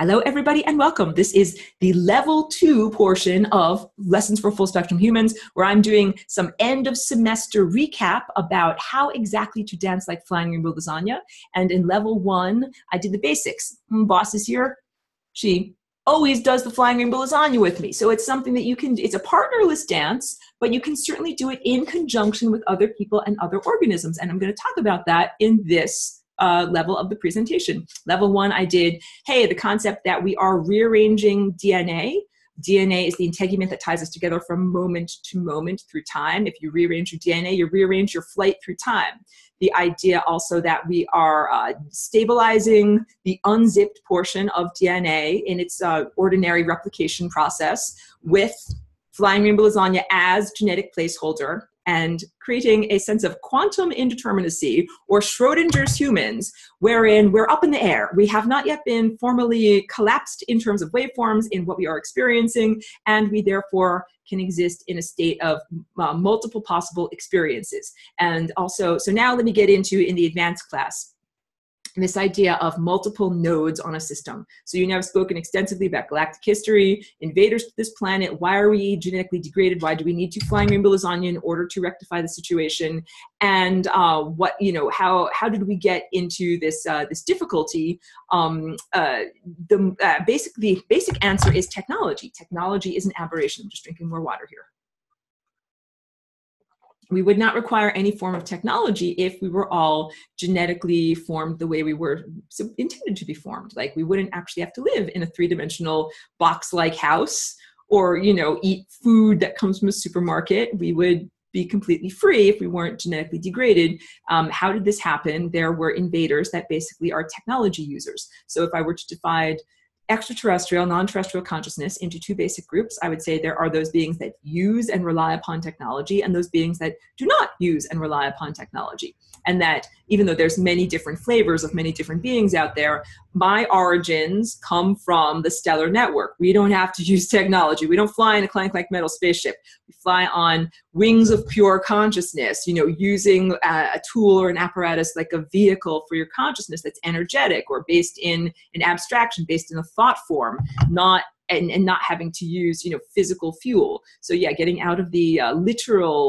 Hello, everybody, and welcome. This is the level 2 portion of Lessons for Full Spectrum Humans, where I'm doing some end of semester recap about how exactly to dance like flying rainbow lasagna. And in level 1, I did the basics. Boss is here. She always does the flying rainbow lasagna with me. So it's something that you can, it's a partnerless dance, but you can certainly do it in conjunction with other people and other organisms. And I'm going to talk about that in this level of the presentation. Level 1, I did, hey, the concept that we are rearranging DNA. DNA is the integument that ties us together from moment to moment through time. If you rearrange your DNA, you rearrange your flight through time. The idea also that we are stabilizing the unzipped portion of DNA in its ordinary replication process with flying rainbow lasagna as genetic placeholder, and creating a sense of quantum indeterminacy, or Schrodinger's humans, wherein we're up in the air. We have not yet been formally collapsed in terms of waveforms in what we are experiencing, and we therefore can exist in a state of multiple possible experiences. And also, so now let me get into, in the advanced class, this idea of multiple nodes on a system. So you now have spoken extensively about galactic history, invaders to this planet, why are we genetically degraded, why do we need to flying rainbow lasagna in order to rectify the situation, and what, you know, how did we get into this this difficulty? The basic answer is technology. Technology is an aberration. I'm just drinking more water here. We would not require any form of technology if we were all genetically formed the way we were intended to be formed. Like, we wouldn't actually have to live in a three-dimensional box-like house, or, you know, eat food that comes from a supermarket. We would be completely free if we weren't genetically degraded. How did this happen? There were invaders that basically are technology users. So if I were to divide extraterrestrial, non-terrestrial consciousness into two basic groups, I would say there are those beings that use and rely upon technology, and those beings that do not use and rely upon technology. And that even though there's many different flavors of many different beings out there, my origins come from the stellar network. We don't have to use technology. We don't fly in a clank like metal spaceship. We fly on wings of pure consciousness, you know, using a tool or an apparatus like a vehicle for your consciousness that's energetic or based in an abstraction, based in a thought form, not and not having to use, you know, physical fuel. So yeah, getting out of the objective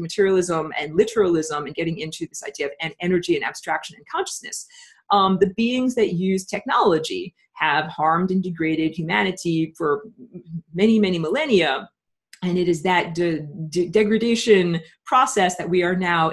materialism and literalism, and getting into this idea of energy and abstraction and consciousness. The beings that use technology have harmed and degraded humanity for many, many millennia. And it is that degradation process that we are now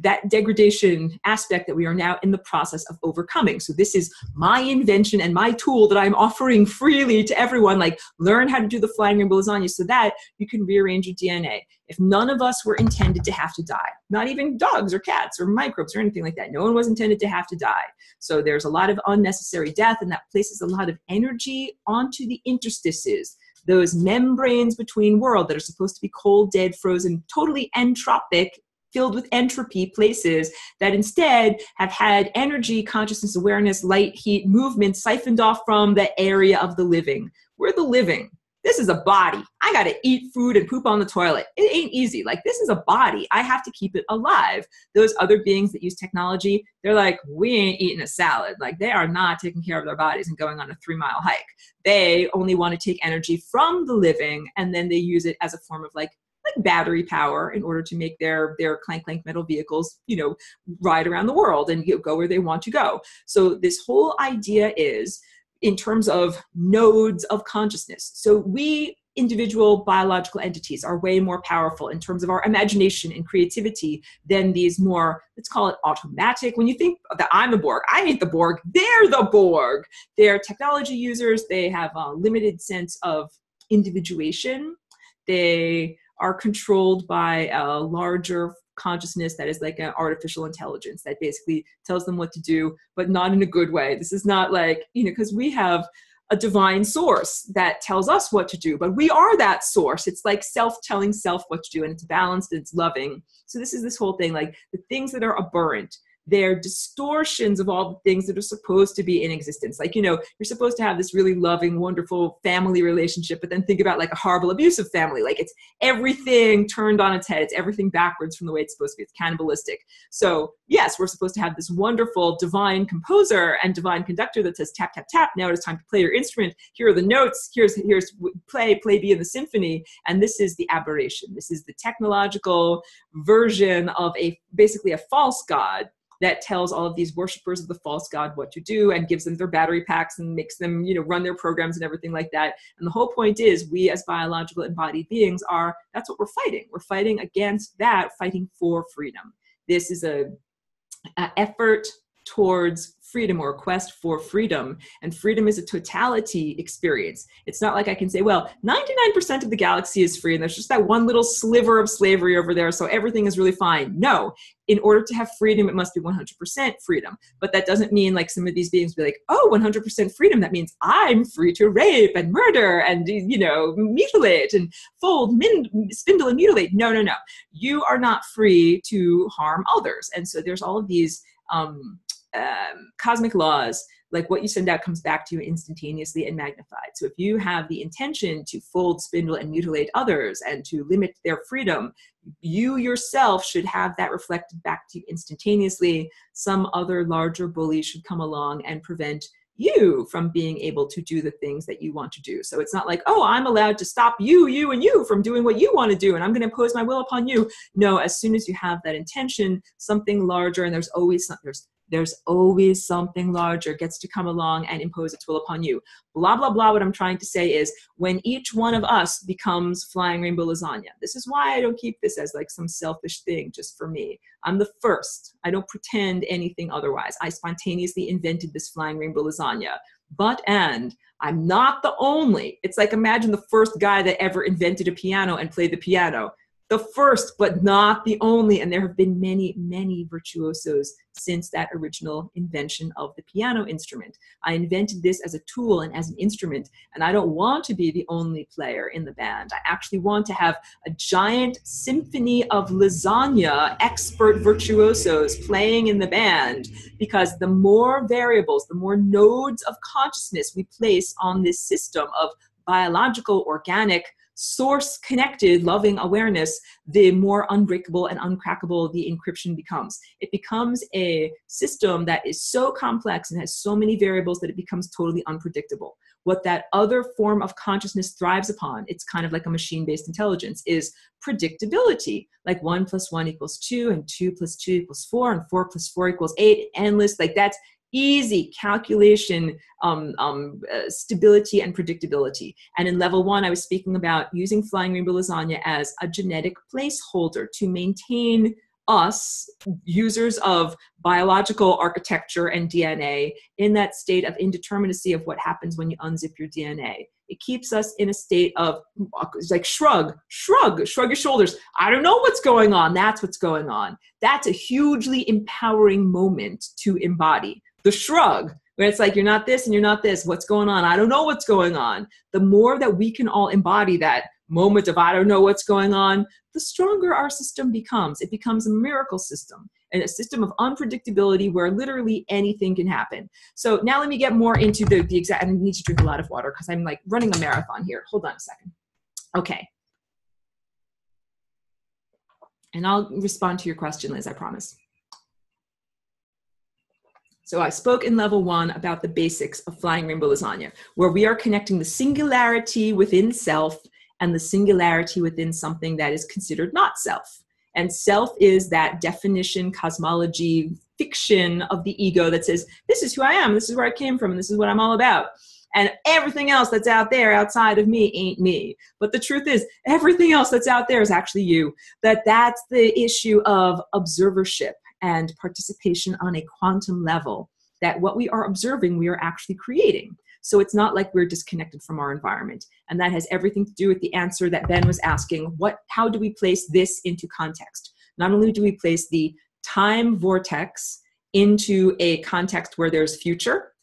that degradation aspect that we are now in the process of overcoming. So this is my invention and my tool that I'm offering freely to everyone. Like, learn how to do the flying rainbow lasagna so that you can rearrange your DNA. If none of us were intended to have to die, not even dogs or cats or microbes or anything like that, no one was intended to have to die. So there's a lot of unnecessary death, and that places a lot of energy onto the interstices, those membranes between worlds that are supposed to be cold, dead, frozen, totally entropic, filled with entropy places that instead have had energy, consciousness, awareness, light, heat, movement siphoned off from the area of the living. We're the living. This is a body. I got to eat food and poop on the toilet. It ain't easy. Like, this is a body. I have to keep it alive. Those other beings that use technology, they're like, we ain't eating a salad. Like, they are not taking care of their bodies and going on a 3-mile hike. They only want to take energy from the living, and then they use it as a form of like battery power in order to make their clank metal vehicles, you know, ride around the world and go where they want to go. So this whole idea is in terms of nodes of consciousness. So we individual biological entities are way more powerful in terms of our imagination and creativity than these more, let's call it automatic. When you think that I'm the Borg, I ain't the Borg, they're the Borg. They're technology users. They have a limited sense of individuation. They are controlled by a larger consciousness that is like an artificial intelligence that basically tells them what to do, but not in a good way. This is not like, you know, because we have a divine source that tells us what to do, but we are that source. It's like self telling self what to do, and it's balanced and it's loving. So this is this whole thing, like the things that are aberrant, they're distortions of all the things that are supposed to be in existence. Like, you're supposed to have this really loving, wonderful family relationship, but then think about like a horrible, abusive family. Like, it's everything turned on its head. It's everything backwards from the way it's supposed to be. It's cannibalistic. So yes, we're supposed to have this wonderful divine composer and divine conductor that says, tap, tap, tap. Now it's time to play your instrument. Here are the notes. Here's play be in the symphony. And this is the aberration. This is the technological version of basically a false god that tells all of these worshipers of the false god what to do and gives them their battery packs and makes them, run their programs and everything like that. And the whole point is, we as biological embodied beings that's what we're fighting. We're fighting against that, fighting for freedom. This is a effort towards freedom, or a quest for freedom. And freedom is a totality experience. It's not like I can say, well, 99% of the galaxy is free and there's just that one little sliver of slavery over there, so everything is really fine. No, in order to have freedom, it must be 100% freedom. But that doesn't mean, like, some of these beings be like, oh, 100% freedom, that means I'm free to rape and murder and, mutilate and fold, spindle and mutilate. No. You are not free to harm others. And so there's all of these cosmic laws, like what you send out comes back to you instantaneously and magnified. So if you have the intention to fold, spindle, and mutilate others and to limit their freedom, you yourself should have that reflected back to you instantaneously. Some other larger bully should come along and prevent you from being able to do the things that you want to do. So it's not like, oh, I'm allowed to stop you and you from doing what you want to do, and I'm going to impose my will upon you. No, as soon as you have that intention, something larger, and there's always something larger gets to come along and impose its will upon you. Blah, blah, blah. What I'm trying to say is, when each one of us becomes flying rainbow lasagna, this is why I don't keep this as like some selfish thing just for me. I'm the first. I don't pretend anything otherwise. I spontaneously invented this flying rainbow lasagna. And I'm not the only. It's like, imagine the first guy that ever invented a piano and played the piano. The first, but not the only. And there have been many, many virtuosos since that original invention of the piano instrument. I invented this as a tool and as an instrument, and I don't want to be the only player in the band. I actually want to have a giant symphony of lasagna expert virtuosos playing in the band, because the more variables, the more nodes of consciousness we place on this system of biological, organic, source-connected, loving awareness, the more unbreakable and uncrackable the encryption becomes. It becomes a system that is so complex and has so many variables that it becomes totally unpredictable. What that other form of consciousness thrives upon, it's kind of like a machine-based intelligence, is predictability. Like 1 + 1 = 2, and 2 + 2 = 4, and 4 + 4 = 8, endless. Like, that's easy calculation, stability and predictability. And in level 1, I was speaking about using flying rainbow lasagna as a genetic placeholder to maintain us, users of biological architecture and DNA, in that state of indeterminacy of what happens when you unzip your DNA. It keeps us in a state of, like, shrug your shoulders. I don't know what's going on. That's what's going on. That's a hugely empowering moment to embody. The shrug, where it's like, you're not this and you're not this. What's going on? I don't know what's going on. The more that we can all embody that moment of I don't know what's going on, the stronger our system becomes. It becomes a miracle system, and a system of unpredictability where literally anything can happen. So now let me get more into the exact, I need to drink a lot of water because I'm like running a marathon here. Hold on a second. Okay. And I'll respond to your question, Liz, I promise. So I spoke in level 1 about the basics of flying rainbow lasagna, where we are connecting the singularity within self and the singularity within something that is considered not self. And self is that definition, cosmology, fiction of the ego that says, this is who I am, this is where I came from, and this is what I'm all about. And everything else that's out there outside of me ain't me. But the truth is, everything else that's out there is actually you. That's the issue of observership and participation on a quantum level, that what we are observing, we are actually creating. So it's not like we're disconnected from our environment. And that has everything to do with the answer that Ben was asking, how do we place this into context? Not only do we place the time vortex into a context where there's future,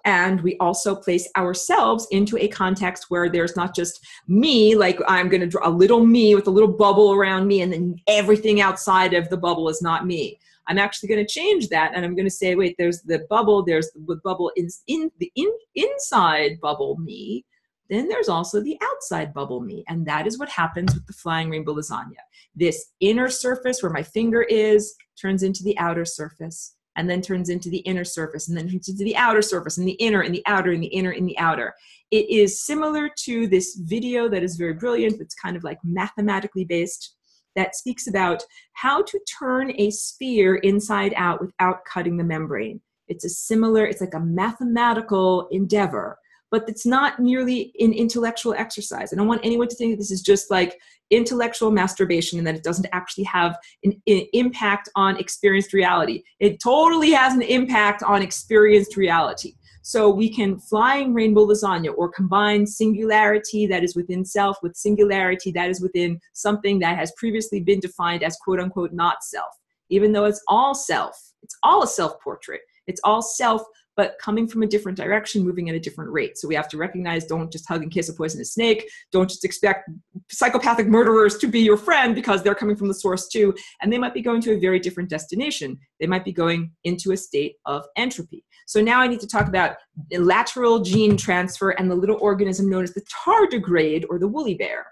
and we also place ourselves into a context where there's not just me, like I'm going to draw a little me with a little bubble around me, and then everything outside of the bubble is not me. I'm actually going to change that, and I'm going to say, wait, there's the bubble in the inside bubble me. Then there's also the outside bubble me. And that is what happens with the flying rainbow lasagna. This inner surface where my finger is turns into the outer surface, and then turns into the inner surface, and then turns into the outer surface, and the inner and the outer and the inner and the outer. It is similar to this video that is very brilliant. It's kind of like mathematically based, that speaks about how to turn a sphere inside out without cutting the membrane. It's like a mathematical endeavor, but it's not merely an intellectual exercise. I don't want anyone to think that this is just like intellectual masturbation and that it doesn't actually have an impact on experienced reality. It totally has an impact on experienced reality. So we can flying rainbow lasagna, or combine singularity that is within self with singularity that is within something that has previously been defined as quote unquote not self. Even though it's all self, it's all a self-portrait. It's all self, but coming from a different direction, moving at a different rate. So we have to recognize, don't just hug and kiss a poisonous snake. Don't just expect psychopathic murderers to be your friend, because they're coming from the source too. And they might be going to a very different destination. They might be going into a state of entropy. So now I need to talk about lateral gene transfer and the little organism known as the tardigrade, or the woolly bear.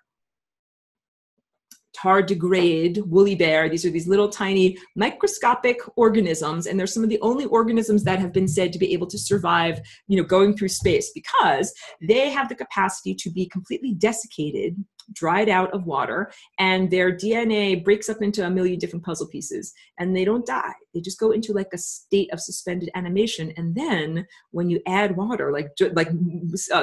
Tardigrade, woolly bear. These are these little tiny microscopic organisms, and they're some of the only organisms that have been said to be able to survive, going through space, because they have the capacity to be completely desiccated, dried out of water, and their DNA breaks up into a million different puzzle pieces, and they don't die. They just go into like a state of suspended animation, and then when you add water, like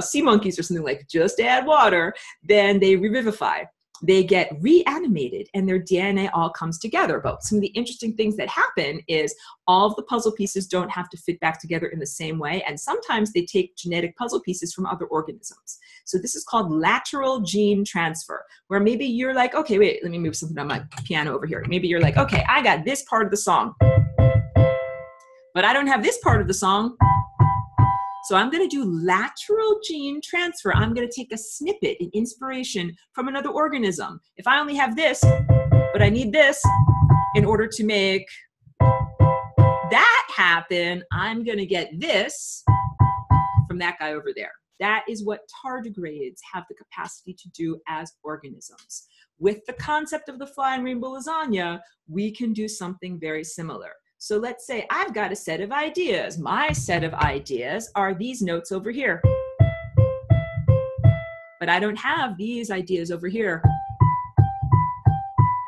sea monkeys or something, like just add water, then they revivify. They get reanimated and their DNA all comes together. But some of the interesting things that happen is all of the puzzle pieces don't have to fit back together in the same way. And sometimes they take genetic puzzle pieces from other organisms. So this is called lateral gene transfer, where maybe you're like, okay, wait, let me move something on my piano over here. Maybe you're like, okay, I got this part of the song, but I don't have this part of the song. So I'm going to do lateral gene transfer. I'm going to take a snippet, an inspiration from another organism. If I only have this, but I need this in order to make that happen, I'm going to get this from that guy over there. That is what tardigrades have the capacity to do as organisms. With the concept of the flying rainbow lasagna, we can do something very similar. So let's say I've got a set of ideas. My set of ideas are these notes over here. But I don't have these ideas over here.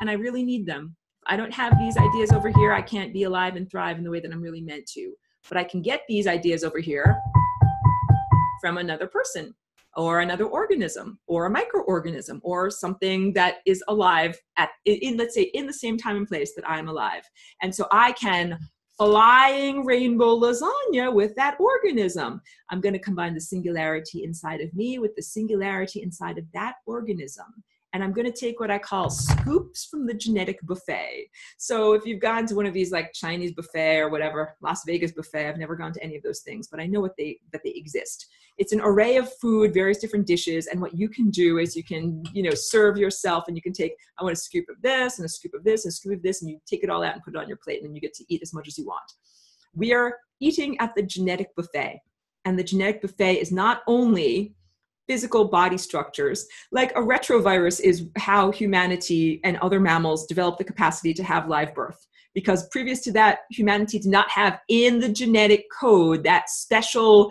And I really need them. If I don't have these ideas over here, I can't be alive and thrive in the way that I'm really meant to. But I can get these ideas over here from another person, or another organism, or a microorganism, or something that is alive let's say, in the same time and place that I'm alive. And so I can flying rainbow lasagna with that organism. I'm going to combine the singularity inside of me with the singularity inside of that organism. And I'm going to take what I call scoops from the genetic buffet. So if you've gone to one of these like Chinese buffet or whatever, Las Vegas buffet, I've never gone to any of those things, but I know that they exist. It's an array of food, various different dishes. And what you can do is you can, serve yourself, and you can take, I want a scoop of this and a scoop of this and a scoop of this, and you take it all out and put it on your plate, and then you get to eat as much as you want. We are eating at the genetic buffet. And the genetic buffet is not only physical body structures. Like a retrovirus is how humanity and other mammals develop the capacity to have live birth. Because previous to that, humanity did not have in the genetic code that special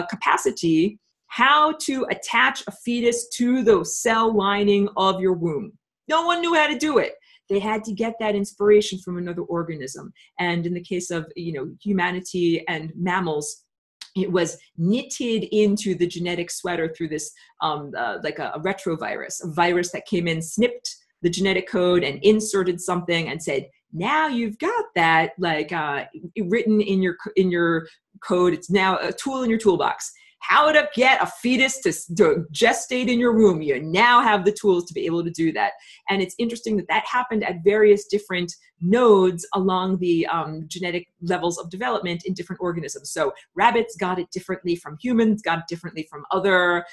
capacity how to attach a fetus to the cell lining of your womb. No one knew how to do it. They had to get that inspiration from another organism. And in the case of humanity and mammals, it was knitted into the genetic sweater through this, like a retrovirus, a virus that came in, snipped the genetic code and inserted something and said, now you've got that written in your code. It's now a tool in your toolbox. How to get a fetus to gestate in your womb. You now have the tools to be able to do that. And it's interesting that happened at various different nodes along the genetic levels of development in different organisms. So rabbits got it differently from humans, got it differently from other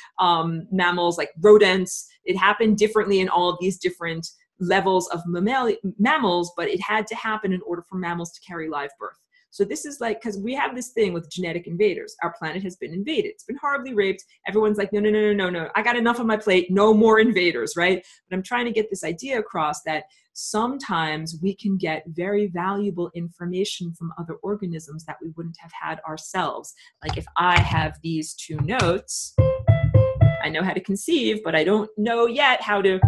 mammals like rodents. It happened differently in all of these different levels of mammals, but it had to happen in order for mammals to carry live birth. So this is like, because we have this thing with genetic invaders. Our planet has been invaded. It's been horribly raped. Everyone's like, no, no, no, no, no, no. I got enough on my plate. No more invaders, right? But I'm trying to get this idea across that sometimes we can get very valuable information from other organisms that we wouldn't have had ourselves. Like if I have these two notes, I know how to conceive, but I don't know yet how to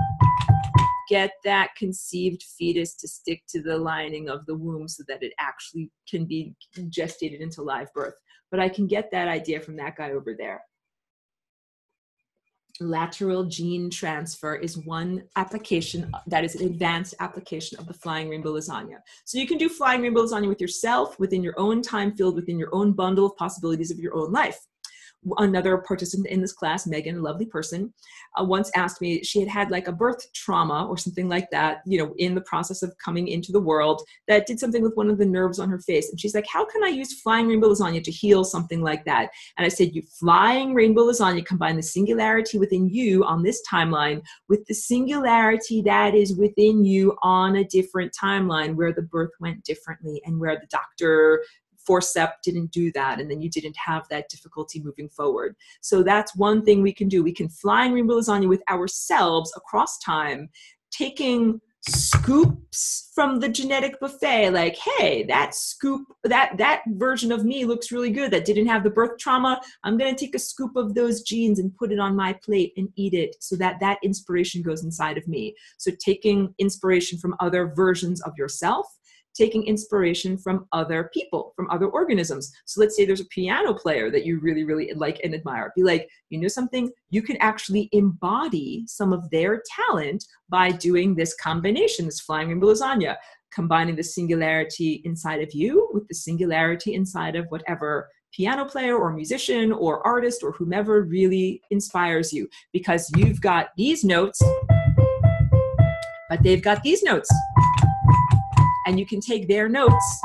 get that conceived fetus to stick to the lining of the womb so that it actually can be gestated into live birth. But I can get that idea from that guy over there. Lateral gene transfer is one application that is an advanced application of the flying rainbow lasagna. So you can do flying rainbow lasagna with yourself, within your own time field, within your own bundle of possibilities of your own life. Another participant in this class, Megan, a lovely person, once asked me, she had had like a birth trauma or something like that, you know, in the process of coming into the world that did something with one of the nerves on her face. And she's like, how can I use flying rainbow lasagna to heal something like that? And I said, you flying rainbow lasagna, combine the singularity within you on this timeline with the singularity that is within you on a different timeline where the birth went differently and where the doctor forceps didn't do that, and then you didn't have that difficulty moving forward. So that's one thing we can do. We can fly rainbow lasagna with ourselves across time, taking scoops from the genetic buffet, like, hey, that scoop, that version of me looks really good, that didn't have the birth trauma. I'm going to take a scoop of those genes and put it on my plate and eat it so that that inspiration goes inside of me. So taking inspiration from other versions of yourself, taking inspiration from other people, from other organisms. So let's say there's a piano player that you really, really like and admire. Be like, you know something? You can actually embody some of their talent by doing this combination, this flying rainbow lasagna, combining the singularity inside of you with the singularity inside of whatever piano player or musician or artist or whomever really inspires you. Because you've got these notes, but they've got these notes. And you can take their notes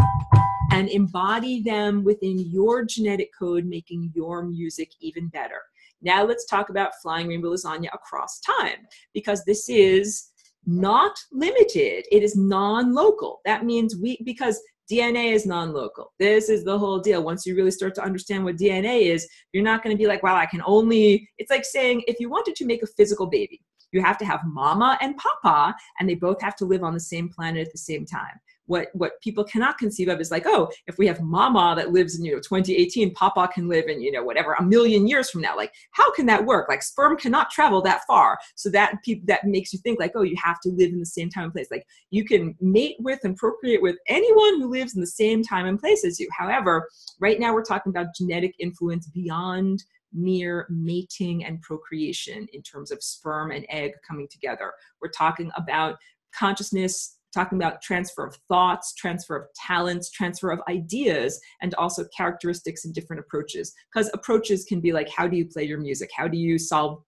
and embody them within your genetic code, making your music even better. Now let's talk about flying rainbow lasagna across time, because this is not limited. It is non-local. That means because DNA is non-local. This is the whole deal. Once you really start to understand what DNA is, you're not going to be like, wow, I can only, it's like saying, if you wanted to make a physical baby, you have to have mama and papa, and they both have to live on the same planet at the same time. What people cannot conceive of is like, oh, if we have mama that lives in, 2018, papa can live in, whatever, 1,000,000 years from now. Like, how can that work? Like, sperm cannot travel that far. So that makes you think like, oh, you have to live in the same time and place. Like, you can mate with and procreate with anyone who lives in the same time and place as you. However, right now we're talking about genetic influence beyond mere mating and procreation in terms of sperm and egg coming together. We're talking about consciousness, talking about transfer of thoughts, transfer of talents, transfer of ideas, and also characteristics and different approaches. Because approaches can be like, how do you play your music? How do you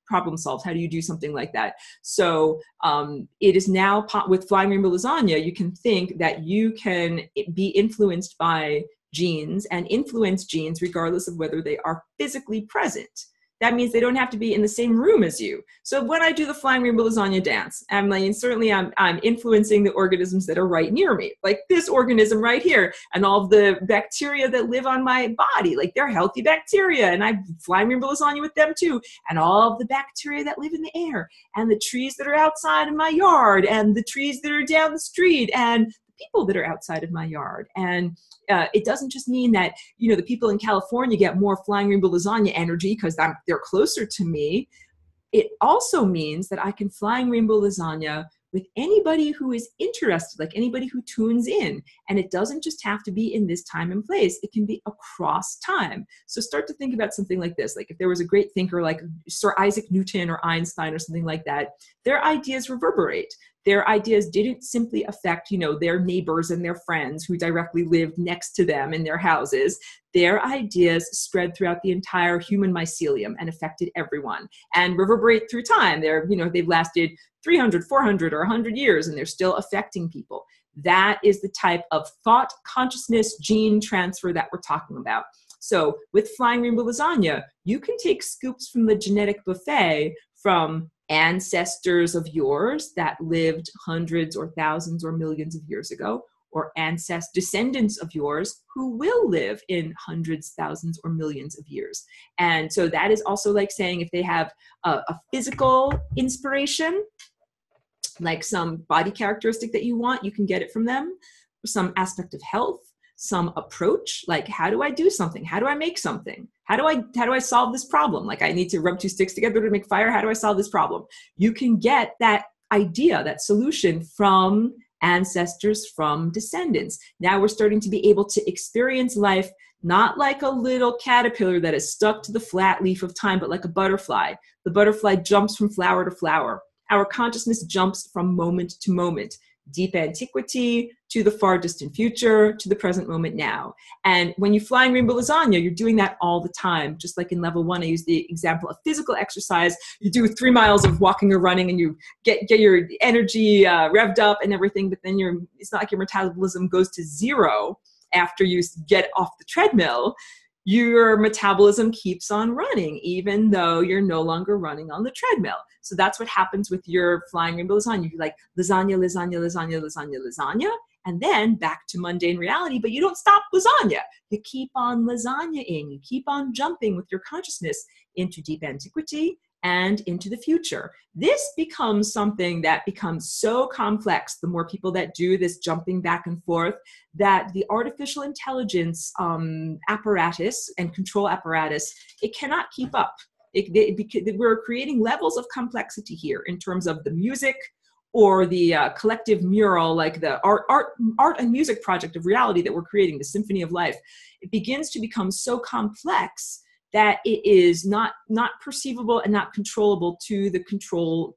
problem solve? How do you do something like that? So it is now, with Flying Rainbow Lasagna, you can think that you can be influenced by genes and influence genes regardless of whether they are physically present. That means they don't have to be in the same room as you. So when I do the Flying Rainbow Lasagna dance, I'm influencing the organisms that are right near me, like this organism right here, and all of the bacteria that live on my body, like they're healthy bacteria, and I Flying Rainbow Lasagna with them too, and all of the bacteria that live in the air, and the trees that are outside in my yard, and the trees that are down the street, and the people that are outside of my yard. And it doesn't just mean that, the people in California get more Flying Rainbow Lasagna energy because they're closer to me. It also means that I can Flying Rainbow Lasagna with anybody who is interested, like anybody who tunes in. And it doesn't just have to be in this time and place. It can be across time. So start to think about something like this. Like if there was a great thinker like Sir Isaac Newton or Einstein or something like that, their ideas reverberate. Their ideas didn't simply affect, their neighbors and their friends who directly lived next to them in their houses. Their ideas spread throughout the entire human mycelium and affected everyone and reverberate through time. They've lasted 300, 400, or 100 years, and they're still affecting people. That is the type of thought, consciousness, gene transfer that we're talking about. So with Flying Rainbow Lasagna, you can take scoops from the genetic buffet from ancestors of yours that lived hundreds or thousands or millions of years ago, or descendants of yours who will live in hundreds, thousands, or millions of years. And so that is also like saying if they have a physical inspiration, like some body characteristic that you want, you can get it from them. Some aspect of health, some approach, like how do I do something? How do I make something? How do I solve this problem? Like I need to rub two sticks together to make fire. How do I solve this problem? You can get that idea, that solution from ancestors, from descendants. Now we're starting to be able to experience life not like a little caterpillar that is stuck to the flat leaf of time, but like a butterfly. The butterfly jumps from flower to flower. Our consciousness jumps from moment to moment, deep antiquity to the far distant future to the present moment now. And when you fly in rainbow lasagna, you're doing that all the time. Just like in level 1, I use the example of physical exercise. You do 3 miles of walking or running and you get your energy revved up and everything, but then it's not like your metabolism goes to 0 after you get off the treadmill. Your metabolism keeps on running, even though you're no longer running on the treadmill. So that's what happens with your flying rainbow lasagna. You're like lasagna, lasagna, lasagna, lasagna, lasagna, and then back to mundane reality, but you don't stop lasagna. You keep on lasagna-ing. You keep on jumping with your consciousness into deep antiquity and into the future. This becomes something that becomes so complex, the more people that do this jumping back and forth, that the artificial intelligence apparatus and control apparatus, it cannot keep up. We're creating levels of complexity here in terms of the music or the collective mural, like the art and music project of reality that we're creating, the symphony of life. It begins to become so complex that it is not perceivable and not controllable to the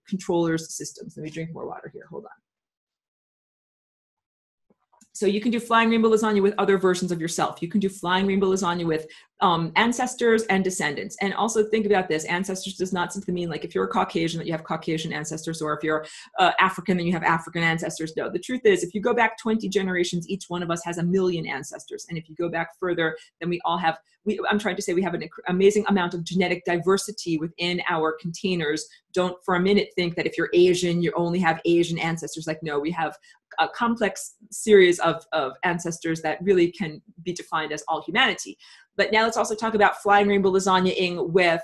controller's systems. Let me drink more water here, hold on. So you can do flying rainbow lasagna with other versions of yourself. You can do flying rainbow lasagna with ancestors and descendants. And also think about this. Ancestors does not simply mean like if you're a Caucasian that you have Caucasian ancestors, or if you're African then you have African ancestors. No, the truth is if you go back 20 generations, each one of us has 1 million ancestors. And if you go back further, then we all have, I'm trying to say we have an amazing amount of genetic diversity within our containers. Don't for a minute think that if you're Asian, you only have Asian ancestors. Like, no, we have a complex series of ancestors that really can be defined as all humanity. But now let's also talk about flying rainbow lasagna-ing with,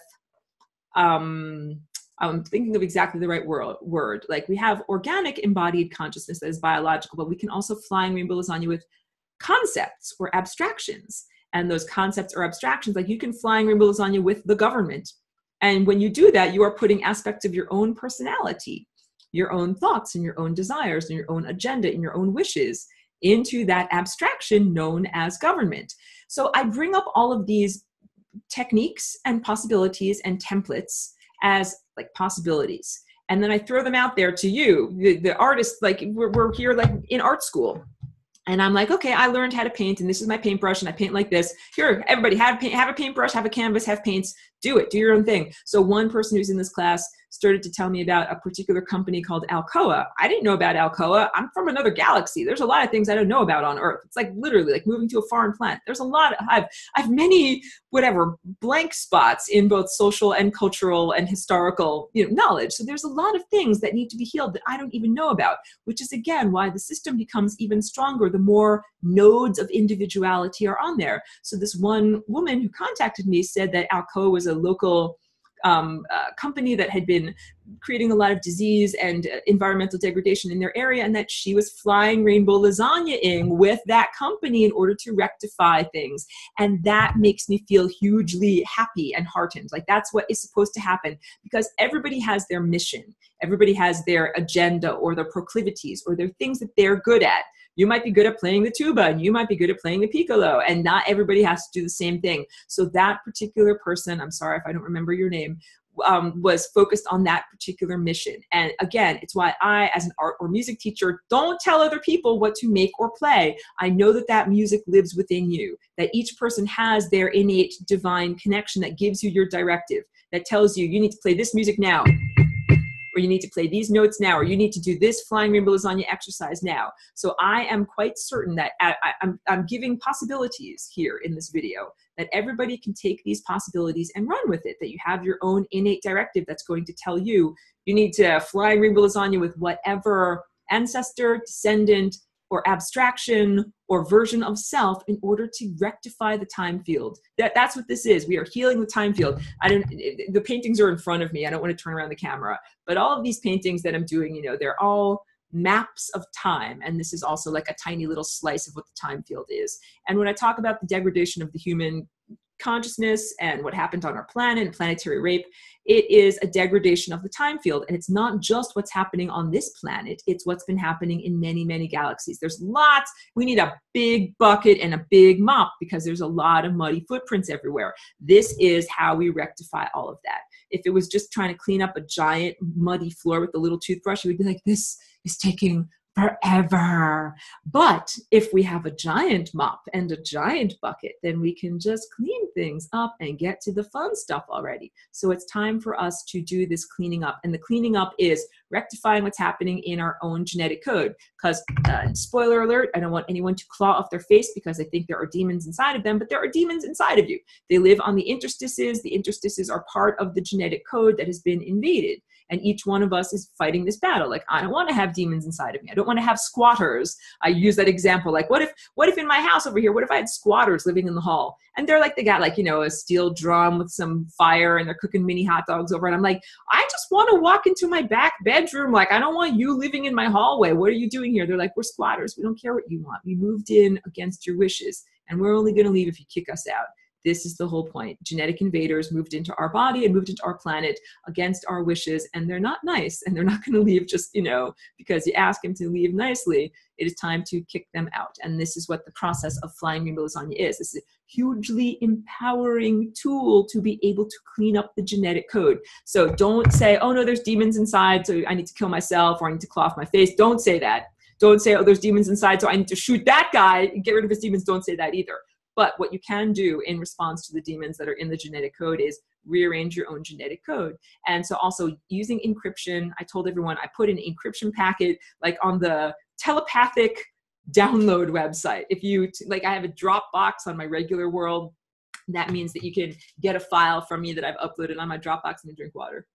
I'm thinking of exactly the right word. Like we have organic embodied consciousness that is biological, but we can also flying rainbow lasagna with concepts or abstractions. And those concepts or abstractions, like you can flying rainbow lasagna with the government. And when you do that, you are putting aspects of your own personality, your own thoughts and your own desires and your own agenda and your own wishes into that abstraction known as government. So I bring up all of these techniques and possibilities and templates as like possibilities. And then I throw them out there to you, the artists, like we're here like in art school. And I'm like, okay, I learned how to paint and this is my paintbrush and I paint like this. Here, everybody have a paintbrush, have a canvas, have paints, do it, do your own thing. So one person who's in this class started to tell me about a particular company called Alcoa. I didn't know about Alcoa. I'm from another galaxy. There's a lot of things I don't know about on Earth. It's like literally like moving to a foreign planet. There's a lot, I've many, blank spots in both social and cultural and historical, knowledge. So there's a lot of things that need to be healed that I don't even know about, which is again, why the system becomes even stronger the more nodes of individuality are on there. So this one woman who contacted me said that Alcoa was a local company that had been creating a lot of disease and environmental degradation in their area, and that she was flying rainbow lasagna-ing with that company in order to rectify things. And that makes me feel hugely happy and heartened. Like that's what is supposed to happen, because everybody has their mission. Everybody has their agenda or their proclivities or their things that they're good at. You might be good at playing the tuba and you might be good at playing the piccolo, and not everybody has to do the same thing. So that particular person, I'm sorry if I don't remember your name, was focused on that particular mission. And again, it's why I, as an art or music teacher, don't tell other people what to make or play. I know that that music lives within you, that each person has their innate divine connection that gives you your directive, that tells you, you need to play this music now, or you need to play these notes now, or you need to do this flying rainbow lasagna exercise now. So I am quite certain that I'm giving possibilities here in this video, that everybody can take these possibilities and run with it, that you have your own innate directive that's going to tell you, you need to fly rainbow lasagna with whatever ancestor, descendant, or abstraction or version of self in order to rectify the time field. That's what this is. We are healing the time field. The paintings are in front of me. I don't want to turn around the camera, but all of these paintings that I'm doing, you know, they're all maps of time. And this is also like a tiny little slice of what the time field is. And when I talk about the degradation of the human consciousness and what happened on our planet and planetary rape, it is a degradation of the time field. And it's not just what's happening on this planet, it's what's been happening in many, many galaxies. There's lots. We need a big bucket and a big mop because there's a lot of muddy footprints everywhere. This is how we rectify all of that. If it was just trying to clean up a giant muddy floor with a little toothbrush, you would be like, this is taking forever. But if we have a giant mop and a giant bucket, then we can just clean things up and get to the fun stuff already. So it's time for us to do this cleaning up. And the cleaning up is rectifying what's happening in our own genetic code. Because, spoiler alert, I don't want anyone to claw off their face because they think there are demons inside of them, but there are demons inside of you. They live on the interstices. The interstices are part of the genetic code that has been invaded. And each one of us is fighting this battle. Like, I don't want to have demons inside of me. I don't want to have squatters. I use that example. Like, what if in my house over here, what if I had squatters living in the hall? And they're like, they got like, you know, a steel drum with some fire and they're cooking mini hot dogs over it. I'm like, I just want to walk into my back bedroom. Like, I don't want you living in my hallway. What are you doing here? They're like, we're squatters. We don't care what you want. We moved in against your wishes and we're only going to leave if you kick us out. This is the whole point. Genetic invaders moved into our body and moved into our planet against our wishes, and they're not nice, and they're not going to leave just, you know, because you ask them to leave nicely. It is time to kick them out. And this is what the process of flying rainbow lasagna is. This is a hugely empowering tool to be able to clean up the genetic code. So don't say, oh no, there's demons inside, so I need to kill myself, or I need to claw off my face. Don't say that. Don't say, oh, there's demons inside, so I need to shoot that guy and get rid of his demons. Don't say that either. But what you can do in response to the demons that are in the genetic code is rearrange your own genetic code. And so also using encryption, I told everyone I put an encryption packet like on the telepathic download website. If you, like, I have a Dropbox on my regular world. That means that you can get a file from me that I've uploaded on my Dropbox and drink water.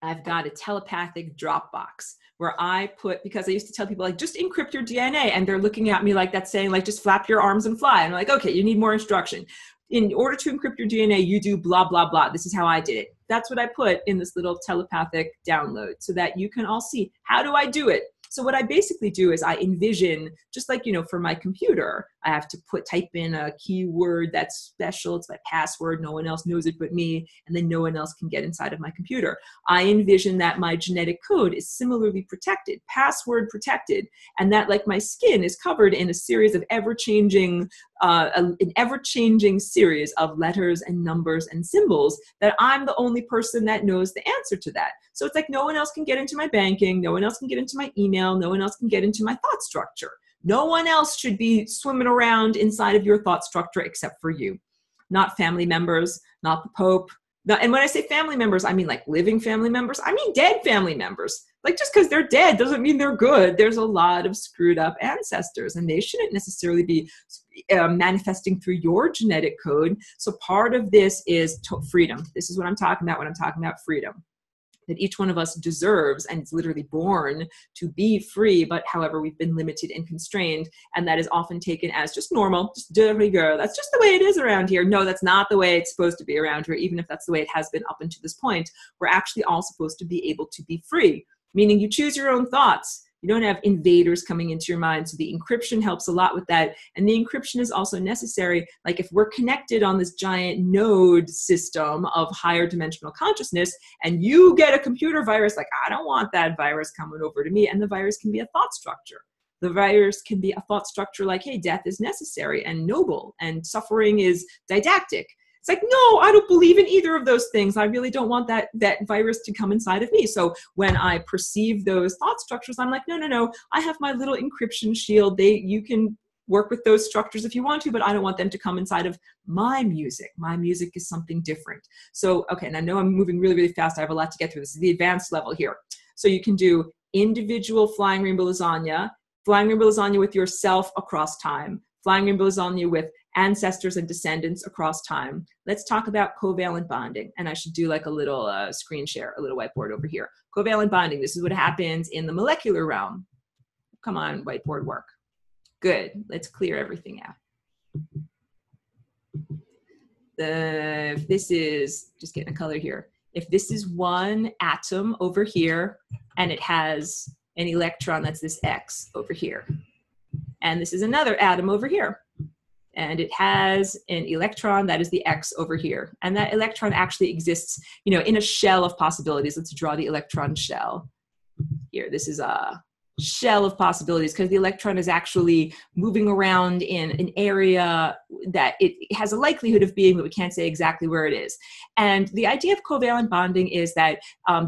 I've got a telepathic Dropbox where I put, because I used to tell people like, just encrypt your DNA. And they're looking at me like that's saying like, just flap your arms and fly. And I'm like, okay, you need more instruction. In order to encrypt your DNA, you do blah, blah, blah. This is how I did it. That's what I put in this little telepathic download so that you can all see, how do I do it? So what I basically do is I envision, just like, you know, for my computer, I have to type in a keyword that's special. It's my password. No one else knows it but me. And then no one else can get inside of my computer. I envision that my genetic code is similarly protected, password protected, and that like my skin is covered in a series of ever-changing, an ever-changing series of letters and numbers and symbols that I'm the only person that knows the answer to that. So it's like no one else can get into my banking. No one else can get into my email. No one else can get into my thought structure. No one else should be swimming around inside of your thought structure except for you. Not family members, not the Pope. And when I say family members, I mean like living family members. I mean dead family members. Like just because they're dead doesn't mean they're good. There's a lot of screwed up ancestors and they shouldn't necessarily be manifesting through your genetic code. So part of this is freedom. This is what I'm talking about when I'm talking about freedom. That each one of us deserves and is literally born to be free, but however, we've been limited and constrained, and that is often taken as just normal, just de rigueur. That's just the way it is around here. No, that's not the way it's supposed to be around here, even if that's the way it has been up until this point. We're actually all supposed to be able to be free, meaning you choose your own thoughts. You don't have invaders coming into your mind. So the encryption helps a lot with that. And the encryption is also necessary. Like if we're connected on this giant node system of higher dimensional consciousness and you get a computer virus, like I don't want that virus coming over to me. And the virus can be a thought structure. The virus can be a thought structure like, hey, death is necessary and noble and suffering is didactic. It's like, no, I don't believe in either of those things. I really don't want that virus to come inside of me. So when I perceive those thought structures, I'm like, no, I have my little encryption shield. You can work with those structures if you want to, but I don't want them to come inside of my music. My music is something different. So, okay, and I know I'm moving really, really fast. I have a lot to get through. This is the advanced level here. So you can do individual flying rainbow lasagna with yourself across time, flying rainbow lasagna with ancestors and descendants across time. Let's talk about covalent bonding. And I should do like a little screen share, a little whiteboard over here. Covalent bonding, this is what happens in the molecular realm. Come on, whiteboard work. Good, let's clear everything out. If this is, just getting a color here. If this is one atom over here, and it has an electron, that's this X over here. And this is another atom over here. And it has an electron, that is the X over here. And that electron actually exists, you know, in a shell of possibilities. Let's draw the electron shell. Here, this is a shell of possibilities because the electron is actually moving around in an area that it has a likelihood of being, but we can't say exactly where it is. And the idea of covalent bonding is that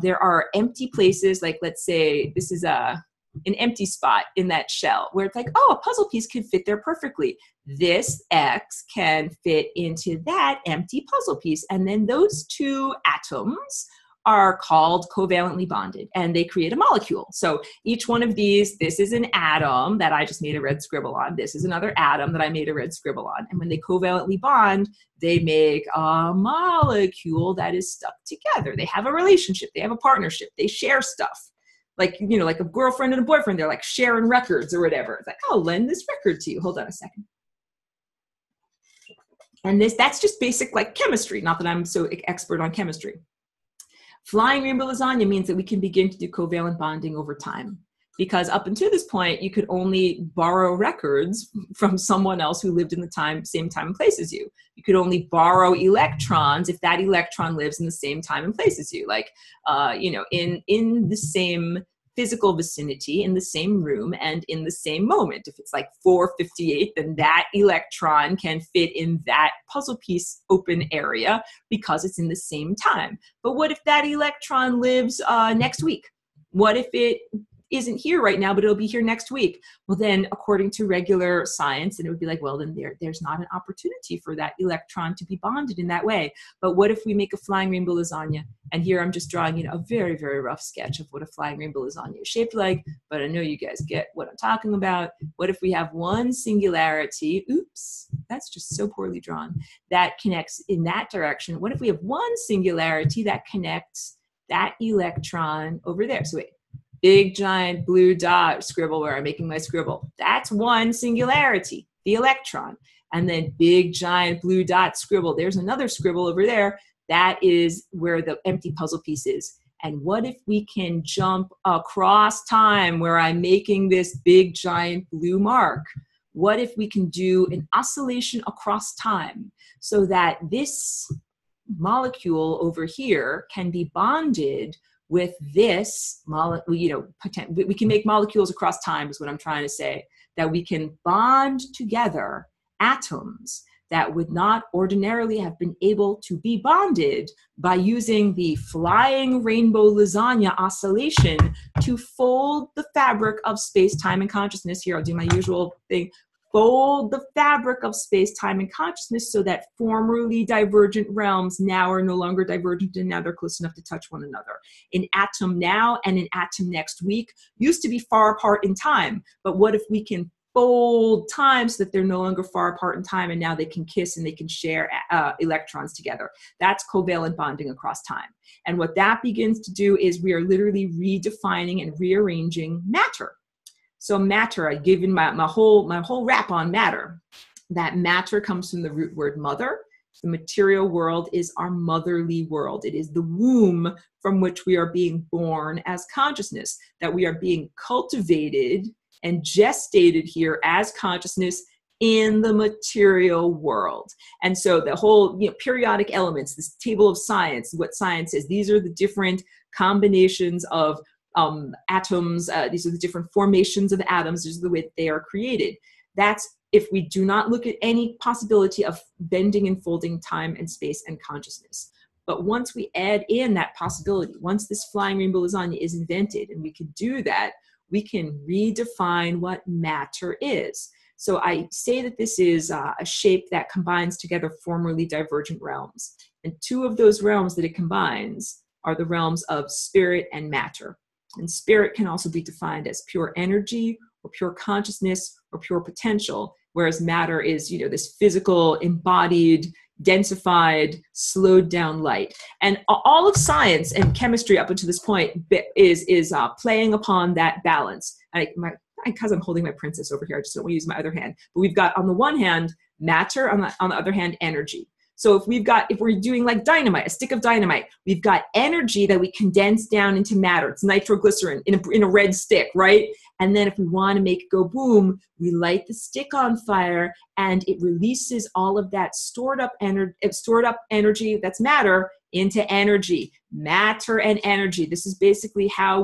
there are empty places, like let's say this is an empty spot in that shell where it's like, oh, a puzzle piece can fit there perfectly. This X can fit into that empty puzzle piece. And then those two atoms are called covalently bonded, and they create a molecule. So each one of these, this is an atom that I just made a red scribble on. This is another atom that I made a red scribble on. And when they covalently bond, they make a molecule that is stuck together. They have a relationship, they have a partnership, they share stuff. Like, you know, like a girlfriend and a boyfriend, they're like sharing records or whatever. It's like, I'll lend this record to you. Hold on a second. And that's just basic like chemistry. Not that I'm so expert on chemistry. Flying rainbow lasagna means that we can begin to do covalent bonding over time. Because up until this point, you could only borrow records from someone else who lived in the same time and place as you. You could only borrow electrons if that electron lives in the same time and place as you. Like, you know, in the same physical vicinity, in the same room, and in the same moment. If it's like 458, then that electron can fit in that puzzle piece open area because it's in the same time. But what if that electron lives next week? What if it isn't here right now, but it'll be here next week? Well, then according to regular science, and it would be like, well, then there's not an opportunity for that electron to be bonded in that way. But what if we make a flying rainbow lasagna? And here I'm just drawing, you know, a very, very rough sketch of what a flying rainbow lasagna is shaped like, but I know you guys get what I'm talking about. What if we have one singularity, oops, that's just so poorly drawn, that connects in that direction? What if we have one singularity that connects that electron over there? So wait, big giant blue dot scribble where I'm making my scribble. That's one singularity, the electron. And then big giant blue dot scribble. There's another scribble over there. That is where the empty puzzle piece is. And what if we can jump across time where I'm making this big giant blue mark? What if we can do an oscillation across time so that this molecule over here can be bonded with this molecule, you know, we can make molecules across time is what I'm trying to say, that we can bond together atoms that would not ordinarily have been able to be bonded by using the flying rainbow lasagna oscillation to fold the fabric of space, time, and consciousness. Here, I'll do my usual thing. Fold the fabric of space, time, and consciousness so that formerly divergent realms now are no longer divergent and now they're close enough to touch one another. An atom now and an atom next week used to be far apart in time, but what if we can fold time so that they're no longer far apart in time and now they can kiss and they can share electrons together? That's covalent bonding across time. And what that begins to do is we are literally redefining and rearranging matter. So matter, I've given my whole wrap on matter. That matter comes from the root word mother. The material world is our motherly world. It is the womb from which we are being born as consciousness, that we are being cultivated and gestated here as consciousness in the material world. And so the whole, you know, periodic elements, this table of science, what science is, these are the different combinations of atoms. These are the different formations of atoms. This is the way that they are created. That's if we do not look at any possibility of bending and folding time and space and consciousness. But once we add in that possibility, once this flying rainbow lasagna is invented and we can do that, we can redefine what matter is. So I say that this is a shape that combines together formerly divergent realms. And two of those realms that it combines are the realms of spirit and matter. And spirit can also be defined as pure energy or pure consciousness or pure potential, whereas matter is, this physical, embodied, densified, slowed down light. And all of science and chemistry up until this point is playing upon that balance. Because I'm holding my princess over here, I just don't want to use my other hand. But we've got, on the one hand, matter, on the other hand, energy. So if we're doing like dynamite, a stick of dynamite, we've got energy that we condense down into matter. It's nitroglycerin in a red stick, right? And then if we want to make it go boom, we light the stick on fire and it releases all of that stored up energy, that's matter, into energy. Matter and energy. This is basically how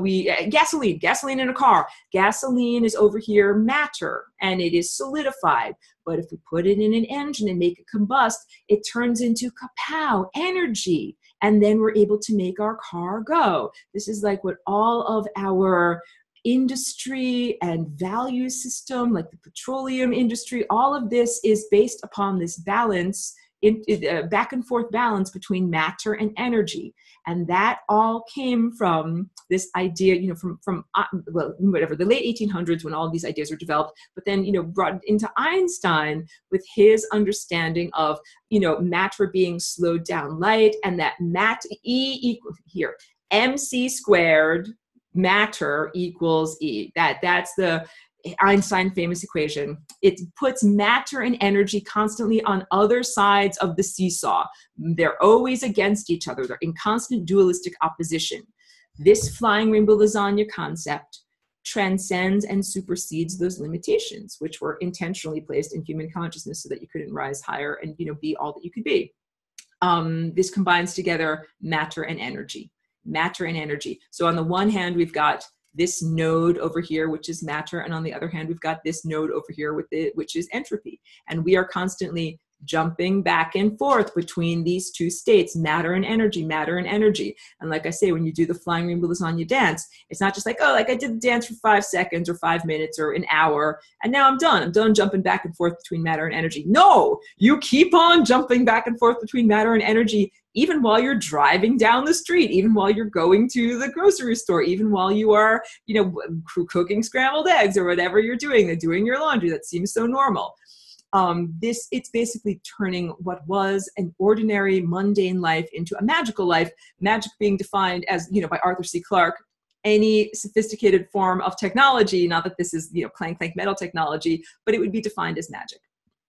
gasoline in a car. Gasoline is over here matter and it is solidified. But if we put it in an engine and make it combust, it turns into kapow, energy. And then we're able to make our car go. This is like what all of our industry and value system, like the petroleum industry, all of this is based upon this balance, back and forth balance between matter and energy. And that all came from this idea, from the late 1800s when all of these ideas were developed, but then, brought into Einstein with his understanding of, matter being slowed down light, and that mc squared matter equals E. That's the Einstein famous equation. It puts matter and energy constantly on other sides of the seesaw. They're always against each other. They're in constant dualistic opposition. This flying rainbow lasagna concept transcends and supersedes those limitations, which were intentionally placed in human consciousness so that you couldn't rise higher and be all that you could be. This combines together matter and energy. Matter and energy. So on the one hand, we've got this node over here, which is matter, and on the other hand, we've got this node over here which is entropy. And we are constantly jumping back and forth between these two states, matter and energy, matter and energy. And like I say, when you do the flying rainbow lasagna dance, it's not just like, oh, like I did the dance for 5 seconds or 5 minutes or an hour, and now I'm done. I'm done jumping back and forth between matter and energy. No, you keep on jumping back and forth between matter and energy, even while you're driving down the street, even while you're going to the grocery store, even while you are, cooking scrambled eggs or whatever you're doing your laundry. That seems so normal. It's basically turning what was an ordinary, mundane life into a magical life. Magic being defined as, by Arthur C. Clarke, any sophisticated form of technology, not that this is, clank, clank metal technology, but it would be defined as magic.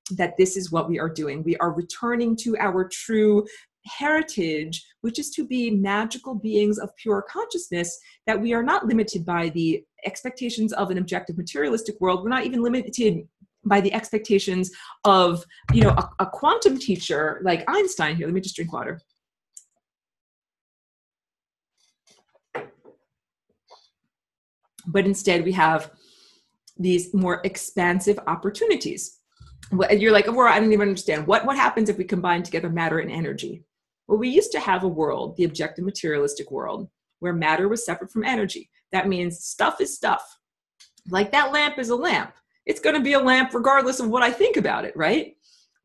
That this is what we are doing. We are returning to our true heritage, which is to be magical beings of pure consciousness, that we are not limited by the expectations of an objective materialistic world. We're not even limited by the expectations of, a quantum teacher like Einstein. Here, let me just drink water. But instead we have these more expansive opportunities. You're like, well, I don't even understand. What happens if we combine together matter and energy? Well, we used to have a world, the objective materialistic world, where matter was separate from energy. That means stuff is stuff. Like that lamp is a lamp. It's going to be a lamp regardless of what I think about it, right?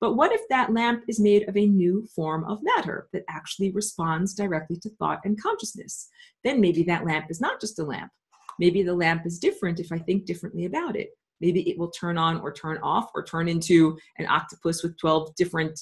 But what if that lamp is made of a new form of matter that actually responds directly to thought and consciousness? Then maybe that lamp is not just a lamp. Maybe the lamp is different if I think differently about it. Maybe it will turn on or turn off or turn into an octopus with 12 different,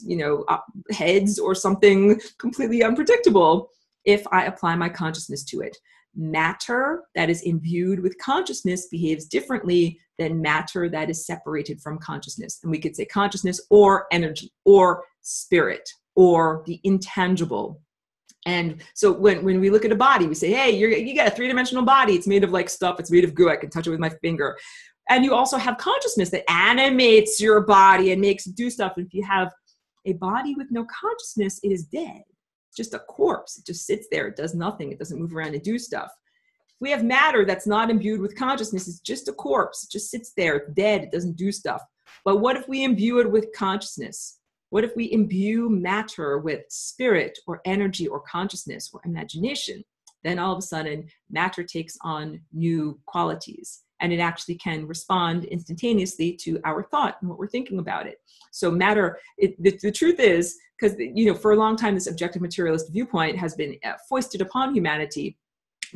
heads or something completely unpredictable if I apply my consciousness to it. Matter that is imbued with consciousness behaves differently than matter that is separated from consciousness. And we could say consciousness or energy or spirit or the intangible. And so when we look at a body, we say, hey, you got a three-dimensional body. It's made of like stuff. It's made of goo. I can touch it with my finger. And you also have consciousness that animates your body and makes it do stuff. And if you have a body with no consciousness, it is dead. It's just a corpse. It just sits there. It does nothing. It doesn't move around and do stuff. If we have matter that's not imbued with consciousness, it's just a corpse. It just sits there. It's dead. It doesn't do stuff. But what if we imbue it with consciousness? What if we imbue matter with spirit or energy or consciousness or imagination? Then all of a sudden, matter takes on new qualities. And it actually can respond instantaneously to our thought and what we're thinking about it. So matter, the truth is, because for a long time, this objective materialist viewpoint has been foisted upon humanity.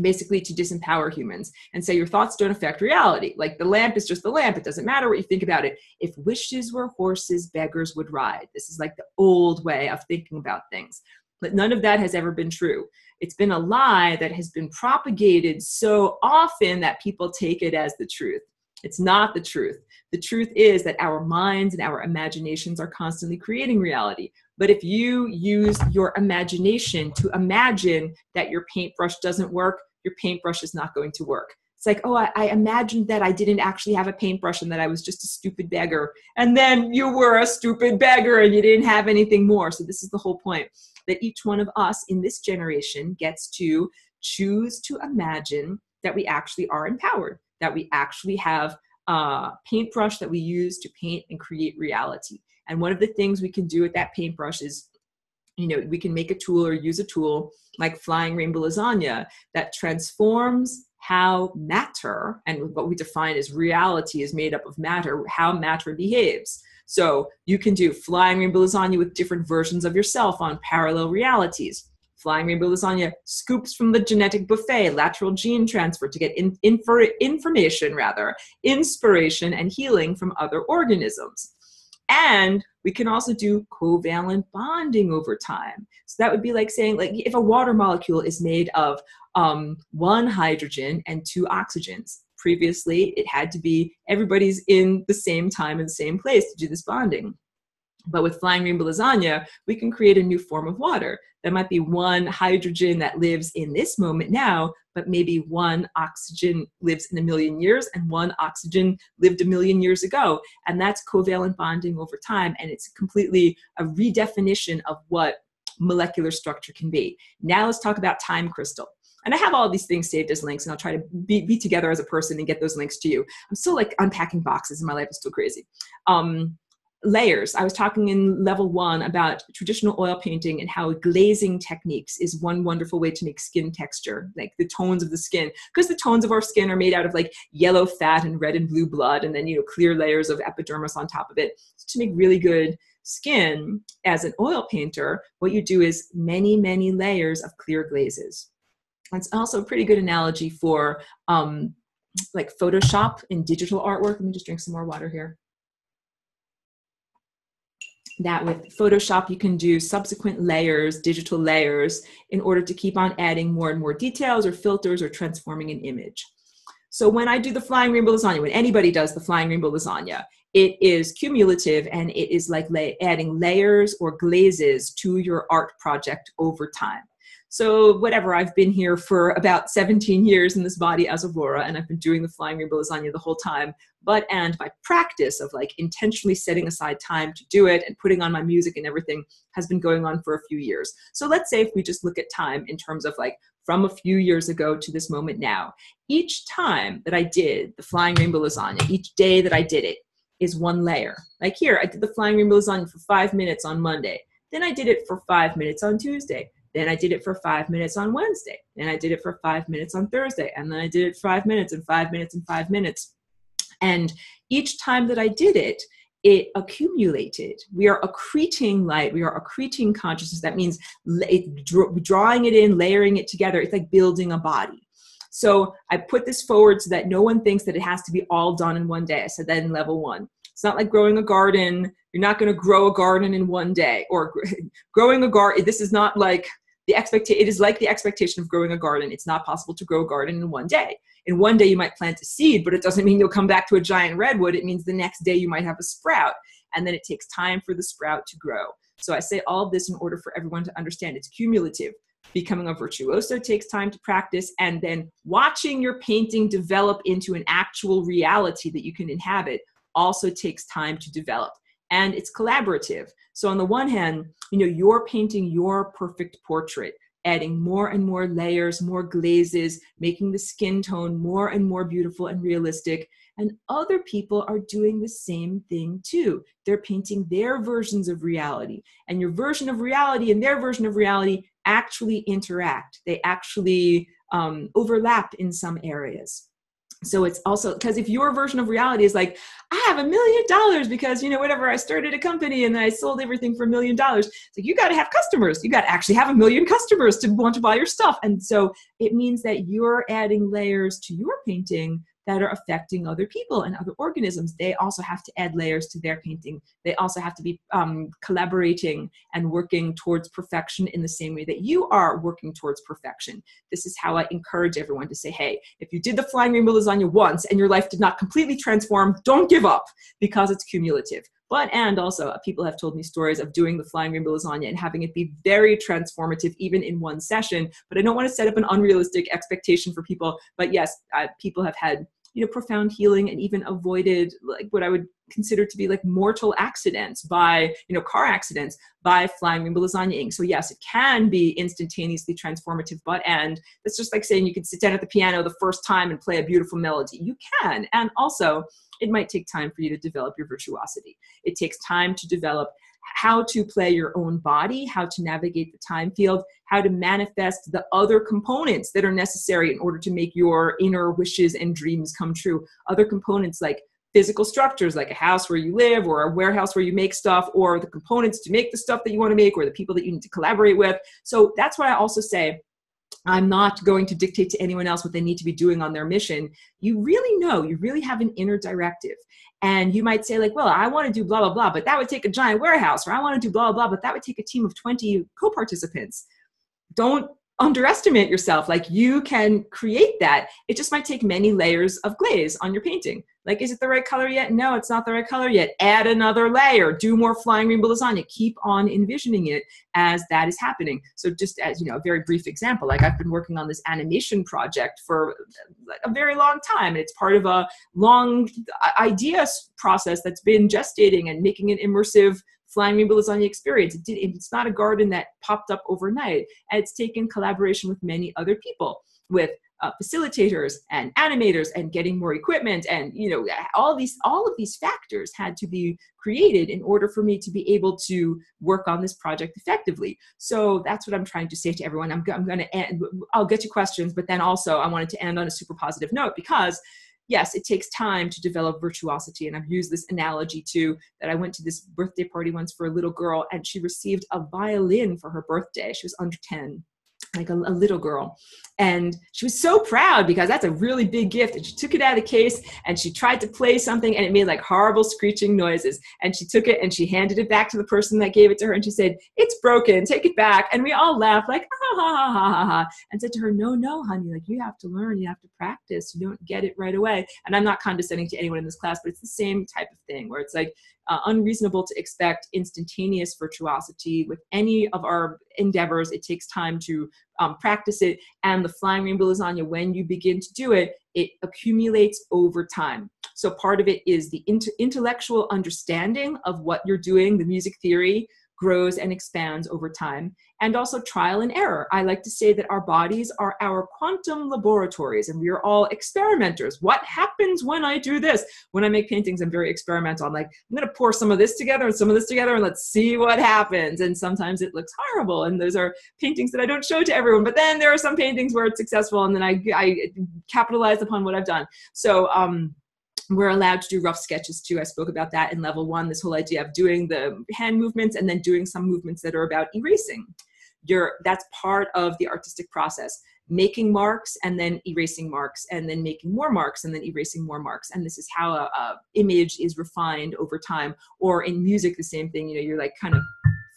basically to disempower humans and say your thoughts don't affect reality. Like the lamp is just the lamp. It doesn't matter what you think about it. If wishes were horses, beggars would ride. This is like the old way of thinking about things. But none of that has ever been true. It's been a lie that has been propagated so often that people take it as the truth. It's not the truth. The truth is that our minds and our imaginations are constantly creating reality. But if you use your imagination to imagine that your paintbrush doesn't work, your paintbrush is not going to work. It's like, oh, I imagined that I didn't actually have a paintbrush and that I was just a stupid beggar. And then you were a stupid beggar and you didn't have anything more. So this is the whole point, that each one of us in this generation gets to choose to imagine that we actually are empowered, that we actually have a paintbrush that we use to paint and create reality. And one of the things we can do with that paintbrush is, we can make a tool or use a tool like flying rainbow lasagna that transforms how matter, and what we define as reality is made up of matter, how matter behaves. So you can do flying rainbow lasagna with different versions of yourself on parallel realities. Flying rainbow lasagna scoops from the genetic buffet, lateral gene transfer to get inspiration and healing from other organisms. And we can also do covalent bonding over time. So that would be like saying, like, if a water molecule is made of one hydrogen and two oxygens. Previously, it had to be everybody's in the same time and the same place to do this bonding. But with flying rainbow lasagna, we can create a new form of water. There might be one hydrogen that lives in this moment now, but maybe one oxygen lives in 1 million years and one oxygen lived 1 million years ago. And that's covalent bonding over time. And it's completely a redefinition of what molecular structure can be. Now let's talk about time crystal. And I have all these things saved as links, and I'll try to be together as a person and get those links to you. I'm still like unpacking boxes and my life is still crazy. Layers. I was talking in level 1 about traditional oil painting and how glazing techniques is one wonderful way to make skin texture, like the tones of the skin, because the tones of our skin are made out of like yellow fat and red and blue blood, and then, clear layers of epidermis on top of it. So to make really good skin as an oil painter, what you do is many, many layers of clear glazes. It's also a pretty good analogy for like Photoshop in digital artwork. Let me just drink some more water here. That with Photoshop, you can do subsequent layers, digital layers, in order to keep on adding more and more details or filters or transforming an image. So when I do the flying rainbow lasagna, when anybody does the flying rainbow lasagna, it is cumulative and it is like adding layers or glazes to your art project over time. So whatever, I've been here for about 17 years in this body as Aurora, and I've been doing the flying rainbow lasagna the whole time. And my practice of like intentionally setting aside time to do it and putting on my music and everything has been going on for a few years. So let's say if we just look at time in terms of like from a few years ago to this moment now, each time that I did the flying rainbow lasagna, each day that I did it is one layer. Like here, I did the flying rainbow lasagna for 5 minutes on Monday. Then I did it for 5 minutes on Tuesday. Then I did it for 5 minutes on Wednesday. Then I did it for 5 minutes on Thursday. And then I did it 5 minutes and 5 minutes and 5 minutes. And each time that I did it, it accumulated. We are accreting light. We are accreting consciousness. That means drawing it in, layering it together. It's like building a body. So I put this forward so that no one thinks that it has to be all done in one day. I said that in level 1. It's not like growing a garden. You're not going to grow a garden in one day, or growing a garden. This is not like it is like the expectation of growing a garden. It's not possible to grow a garden in one day. In one day you might plant a seed, but it doesn't mean you'll come back to a giant redwood. It means the next day you might have a sprout, and then it takes time for the sprout to grow. So I say all of this in order for everyone to understand it's cumulative. Becoming a virtuoso takes time to practice, and then watching your painting develop into an actual reality that you can inhabit also takes time to develop. And it's collaborative. So on the one hand, you're painting your perfect portrait, adding more and more layers, more glazes, making the skin tone more and more beautiful and realistic. And other people are doing the same thing too. They're painting their versions of reality. And your version of reality and their version of reality actually interact. They actually overlap in some areas. So it's also, because if your version of reality is like, I have $1 million because, you know, whatever, I started a company and I sold everything for $1 million. It's like, you got to have customers. You got to actually have 1 million customers to want to buy your stuff. And so it means that you're adding layers to your painting that are affecting other people and other organisms. They also have to add layers to their painting. They also have to be collaborating and working towards perfection in the same way that you are working towards perfection. This is how I encourage everyone to say, hey, if you did the flying rainbow lasagna once and your life did not completely transform, don't give up, because it's cumulative. And also people have told me stories of doing the flying rainbow lasagna and having it be very transformative, even in one session. But I don't want to set up an unrealistic expectation for people. But yes, people have had, you know, profound healing and even avoided like what I would consider to be like mortal accidents by, you know, car accidents by flying rainbow lasagna. So yes, it can be instantaneously transformative, and it's just like saying you could sit down at the piano the first time and play a beautiful melody. You can. And also it might take time for you to develop your virtuosity. It takes time to develop how to play your own body, how to navigate the time field, how to manifest the other components that are necessary in order to make your inner wishes and dreams come true. Other components like physical structures, like a house where you live or a warehouse where you make stuff, or the components to make the stuff that you want to make, or the people that you need to collaborate with. So that's why I also say, I'm not going to dictate to anyone else what they need to be doing on their mission. You really know, you really have an inner directive. And you might say like, well, I want to do blah, blah, blah, but that would take a giant warehouse, or I want to do blah, blah, blah, but that would take a team of 20 co-participants. Don't underestimate yourself. Like, you can create that. It just might take many layers of glaze on your painting. Like, is it the right color yet? No, it's not the right color yet. Add another layer, do more flying rainbow lasagna. Keep on envisioning it as that is happening. So just as, you know, a very brief example, like I've been working on this animation project for a very long time. And it's part of a long idea process that's been gestating and making an immersive flying rainbow lasagna experience. It's not a garden that popped up overnight. And it's taken collaboration with many other people, with facilitators and animators, and getting more equipment, and, you know, all of these factors had to be created in order for me to be able to work on this project effectively. So that's what I'm trying to say to everyone. I'm going to end. I'll get to questions, but then also I wanted to end on a super positive note, because yes, it takes time to develop virtuosity. And I've used this analogy too, that I went to this birthday party once for a little girl, and she received a violin for her birthday. She was under 10. Like a little girl. And she was so proud, because that's a really big gift. And she took it out of the case and she tried to play something, and it made like horrible screeching noises. And she took it and she handed it back to the person that gave it to her. And she said, "It's broken, take it back." And we all laughed like, "Ah, ha, ha, ha, ha, ha," and said to her, no, honey, like, you have to learn, you have to practice. You don't get it right away. And I'm not condescending to anyone in this class, but it's the same type of thing, where it's like, unreasonable to expect instantaneous virtuosity with any of our endeavors. It takes time to practice it. And the flying rainbow lasagna, when you begin to do it, it accumulates over time. So part of it is the intellectual understanding of what you're doing. The music theory grows and expands over time, and also trial and error. I like to say that our bodies are our quantum laboratories, and we are all experimenters. What happens when I do this? When I make paintings, I'm very experimental. I'm like, I'm going to pour some of this together and some of this together, and let's see what happens. And sometimes it looks horrible, and those are paintings that I don't show to everyone. But then there are some paintings where it's successful, and then I capitalize upon what I've done. So we're allowed to do rough sketches too. I spoke about that in level 1, this whole idea of doing the hand movements and then doing some movements that are about erasing. That's part of the artistic process. Making marks and then erasing marks, and then making more marks and then erasing more marks. And this is how a image is refined over time. Or in music, the same thing. You know, you're like kind of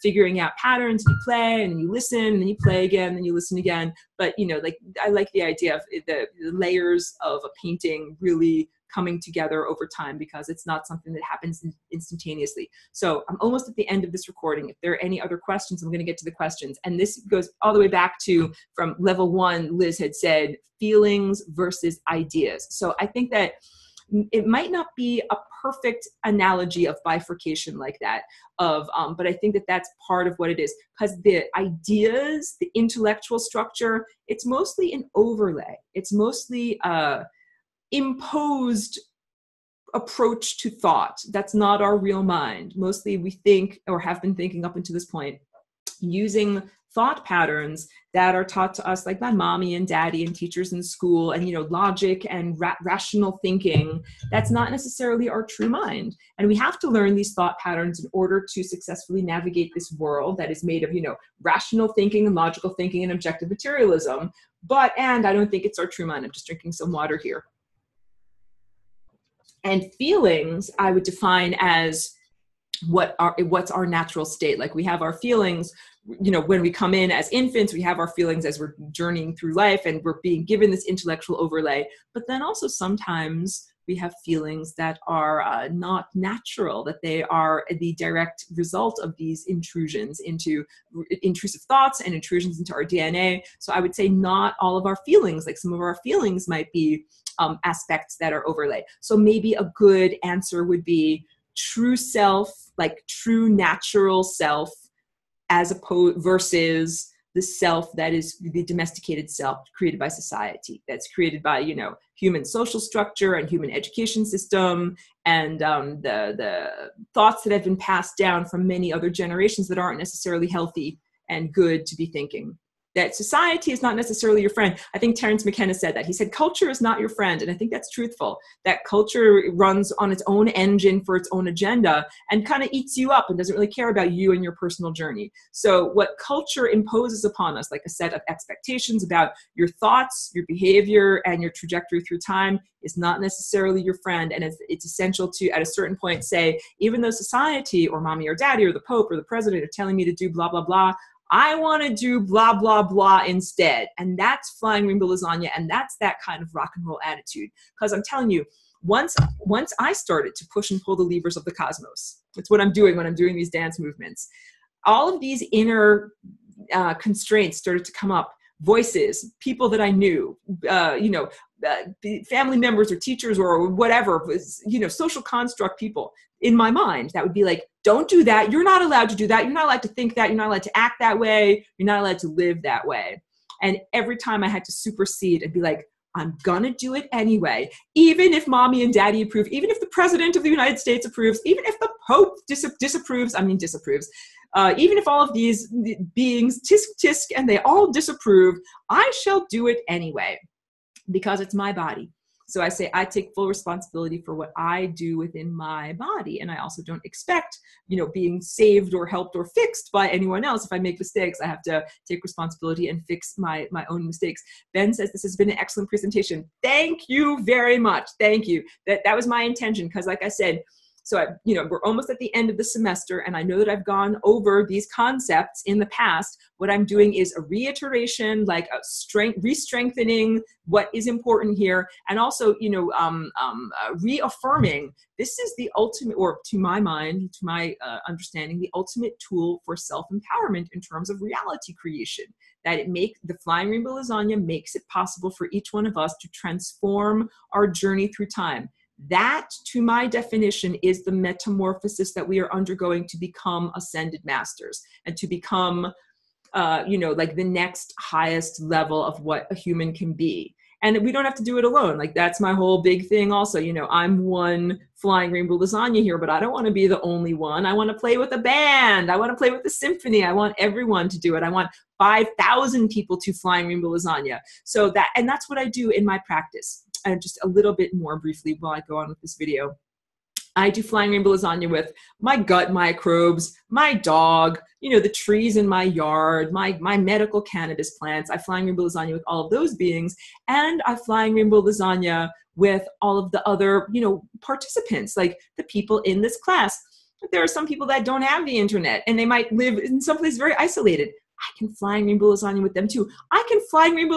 figuring out patterns, and you play, and then you listen, and then you play again, and then you listen again. But, you know, like, I like the idea of the layers of a painting really coming together over time, because it's not something that happens instantaneously. So I'm almost at the end of this recording. If there are any other questions, I'm going to get to the questions. And this goes all the way back to, from level 1, Liz had said, feelings versus ideas. So I think that it might not be a perfect analogy of bifurcation like that, but I think that that's part of what it is, because the ideas, the intellectual structure, it's mostly an overlay. It's mostly imposed approach to thought. That's not our real mind. Mostly we think, or have been thinking up until this point, using thought patterns that are taught to us like by mommy and daddy and teachers in school, and, you know, logic and rational thinking, that's not necessarily our true mind. And we have to learn these thought patterns in order to successfully navigate this world that is made of, you know, rational thinking and logical thinking and objective materialism. And I don't think it's our true mind. I'm just drinking some water here. And feelings, I would define as what's our natural state. Like we have our feelings, you know, when we come in as infants, we have our feelings as we're journeying through life and we're being given this intellectual overlay. But then also sometimes we have feelings that are not natural, that they are the direct result of these intrusions into intrusive thoughts and intrusions into our DNA. So I would say not all of our feelings, like some of our feelings might be aspects that are overlay. So maybe a good answer would be true self, like true natural self, as opposed versus the self that is the domesticated self created by society, that's created by, you know, human social structure and human education system, and the thoughts that have been passed down from many other generations that aren't necessarily healthy and good to be thinking. That society is not necessarily your friend. I think Terence McKenna said that. He said, culture is not your friend. And I think that's truthful. That culture runs on its own engine for its own agenda and kind of eats you up and doesn't really care about you and your personal journey. So what culture imposes upon us, like a set of expectations about your thoughts, your behavior, and your trajectory through time, is not necessarily your friend. And it's essential to, at a certain point, say, even though society or mommy or daddy or the Pope or the president are telling me to do blah, blah, blah, I want to do blah, blah, blah instead. And that's flying rainbow lasagna. And that's that kind of rock and roll attitude. Because I'm telling you, once I started to push and pull the levers of the cosmos, it's what I'm doing when I'm doing these dance movements, all of these inner constraints started to come up. Voices, people that I knew, family members or teachers or whatever, was, you know, social construct people in my mind that would be like, don't do that. You're not allowed to do that. You're not allowed to think that. You're not allowed to act that way. You're not allowed to live that way. And every time I had to supersede and be like, I'm gonna do it anyway, even if mommy and daddy approve, even if the president of the United States approves, even if the Pope disapproves, even if all of these beings tisk tisk and they all disapprove, I shall do it anyway, because it's my body. So I say I take full responsibility for what I do within my body. And I also don't expect, you know, being saved or helped or fixed by anyone else. If I make mistakes, I have to take responsibility and fix my own mistakes. Ben says this has been an excellent presentation. Thank you very much. Thank you. That was my intention, because like I said, so we're almost at the end of the semester, and I know that I've gone over these concepts in the past. What I'm doing is a reiteration, like a re-strengthening what is important here, and also, reaffirming this is the ultimate, or to my mind, to my understanding, the ultimate tool for self-empowerment in terms of reality creation. That the Flying Rainbow Lasagna makes it possible for each one of us to transform our journey through time. That, to my definition, is the metamorphosis that we are undergoing to become ascended masters and to become, like the next highest level of what a human can be. And we don't have to do it alone. Like, that's my whole big thing also. You know, I'm one Flying Rainbow Lasagna here, but I don't want to be the only one. I want to play with a band. I want to play with the symphony. I want everyone to do it. I want 5,000 people to Flying Rainbow Lasagna. And that's what I do in my practice. And just a little bit more briefly while I go on with this video. I do Flying Rainbow Lasagna with my gut microbes, my dog, the trees in my yard, my medical cannabis plants. I Flying Rainbow Lasagna with all of those beings. And I Flying Rainbow Lasagna with all of the other, participants, like the people in this class. There are some people that don't have the internet and they might live in someplace very isolated. I can Flying Rainbow Lasagna with them too.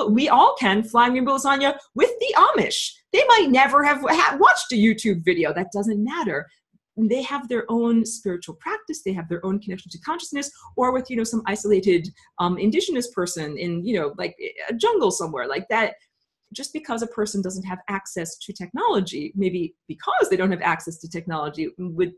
We all can Flying Rainbow Lasagna with the Amish. They might never have watched a YouTube video. That doesn't matter. They have their own spiritual practice. They have their own connection to consciousness, or with, some isolated indigenous person in, like a jungle somewhere like that. Just because a person doesn't have access to technology, maybe because they don't have access to technology,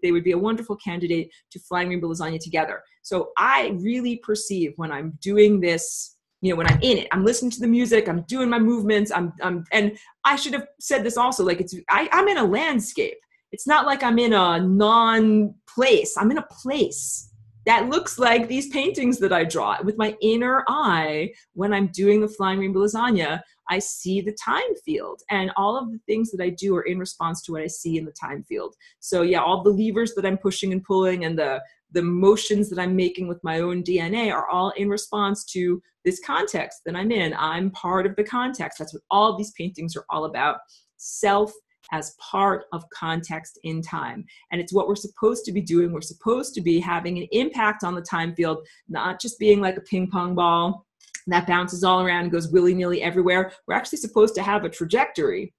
they would be a wonderful candidate to Flying Rainbow Lasagna together. So I really perceive when I'm doing this, when I'm in it, I'm listening to the music, I'm doing my movements, and I should have said this also, like I'm in a landscape. It's not like I'm in a non-place. I'm in a place. that looks like these paintings that I draw. With my inner eye, when I'm doing the flying rainbow lasagna, I see the time field, and all of the things that I do are in response to what I see in the time field. So yeah, all the levers that I'm pushing and pulling and the motions that I'm making with my own DNA are all in response to this context that I'm in. I'm part of the context. That's what all these paintings are all about. Self as part of context in time. And it's what we're supposed to be doing. We're supposed to be having an impact on the time field, not just being like a ping pong ball that bounces all around and goes willy-nilly everywhere. We're actually supposed to have a trajectory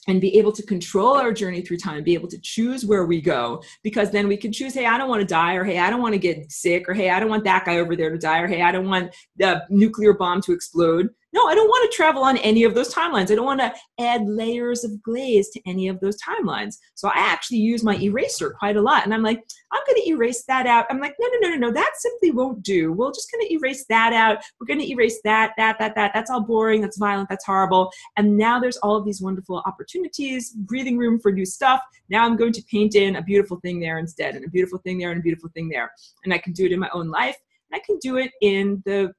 and be able to control our journey through time, be able to choose where we go, because then we can choose, hey, I don't want to die, or hey, I don't want to get sick, or hey, I don't want that guy over there to die, or hey, I don't want the nuclear bomb to explode. No, I don't want to travel on any of those timelines. I don't want to add layers of glaze to any of those timelines. So I actually use my eraser quite a lot. And I'm like, I'm going to erase that out. I'm like, no, that simply won't do. We're just going to erase that out. We're going to erase that. That's all boring. That's violent. That's horrible. And now there's all of these wonderful opportunities, breathing room for new stuff. Now I'm going to paint in a beautiful thing there instead, and a beautiful thing there, and a beautiful thing there. And I can do it in my own life. And I can do it in the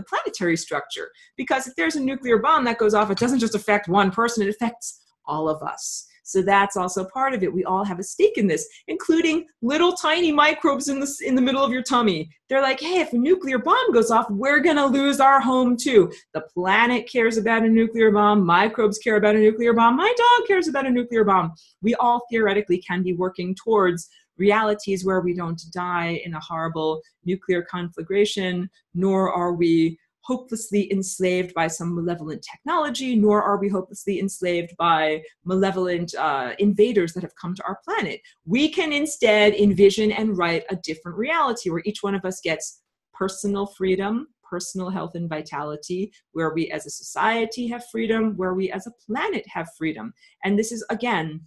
planetary structure, because if there's a nuclear bomb that goes off, it doesn't just affect one person, it affects all of us. So that's also part of it. We all have a stake in this, including little tiny microbes in the middle of your tummy. They're like, hey, if a nuclear bomb goes off, we're going to lose our home too. The planet cares about a nuclear bomb. Microbes care about a nuclear bomb. My dog cares about a nuclear bomb. We all theoretically can be working towards realities where we don't die in a horrible nuclear conflagration, nor are we hopelessly enslaved by some malevolent technology, nor are we hopelessly enslaved by malevolent invaders that have come to our planet. We can instead envision and write a different reality where each one of us gets personal freedom, personal health and vitality, where we as a society have freedom, where we as a planet have freedom. And this is, again,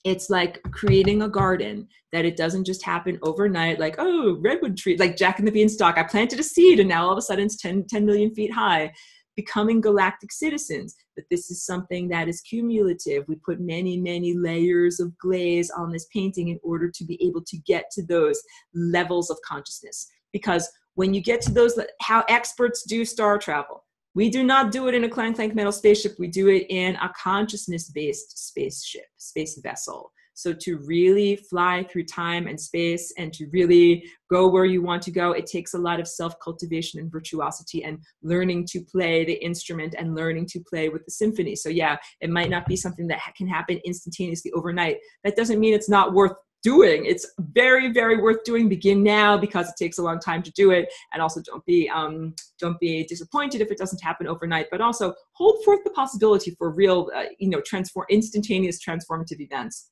it's like creating a garden, that it doesn't just happen overnight, like, oh, redwood tree, like Jack and the Beanstalk. I planted a seed and now all of a sudden it's 10 million feet high. Becoming galactic citizens, that this is something that is cumulative. We put many, many layers of glaze on this painting in order to be able to get to those levels of consciousness. Because when you get to those, how experts do star travel, we do not do it in a clank metal spaceship. We do it in a consciousness-based spaceship, space vessel. So to really fly through time and space and to really go where you want to go, it takes a lot of self-cultivation and virtuosity and learning to play the instrument and learning to play with the symphony. So yeah, it might not be something that can happen instantaneously overnight. That doesn't mean it's not worth doing. It's very, very worth doing. Begin now, because it takes a long time to do it. And also don't be disappointed if it doesn't happen overnight, but also hold forth the possibility for real, instantaneous transformative events.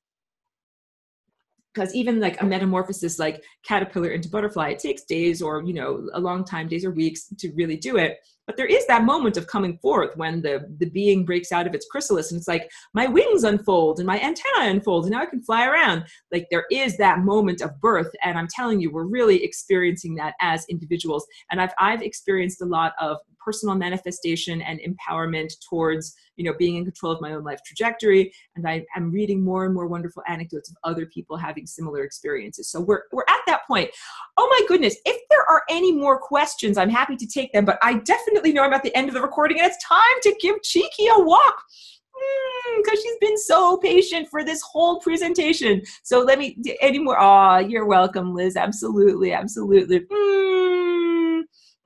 Because even like a metamorphosis, like caterpillar into butterfly, it takes days or, a long time, days or weeks to really do it. But there is that moment of coming forth when the being breaks out of its chrysalis and it's like, my wings unfold and my antennae unfold and now I can fly around. Like there is that moment of birth. And I'm telling you, we're really experiencing that as individuals. And I've experienced a lot of personal manifestation and empowerment towards, being in control of my own life trajectory. And I'm reading more and more wonderful anecdotes of other people having similar experiences. So we're at that point. Oh my goodness. If there are any more questions, I'm happy to take them, but I definitely know I'm at the end of the recording and it's time to give Cheeky a walk. Because she's been so patient for this whole presentation. So let me, any more? Oh, you're welcome, Liz. Absolutely. Absolutely.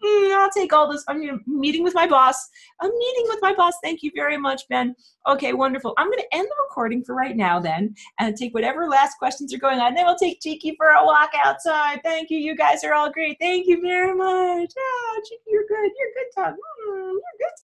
I'll take all this. I'm meeting with my boss. I'm meeting with my boss. Thank you very much, Ben. Okay, wonderful. I'm going to end the recording for right now then and take whatever last questions are going on. Then we'll take Cheeky for a walk outside. Thank you. You guys are all great. Thank you very much. Cheeky, you're good. You're good, Tom. You're good.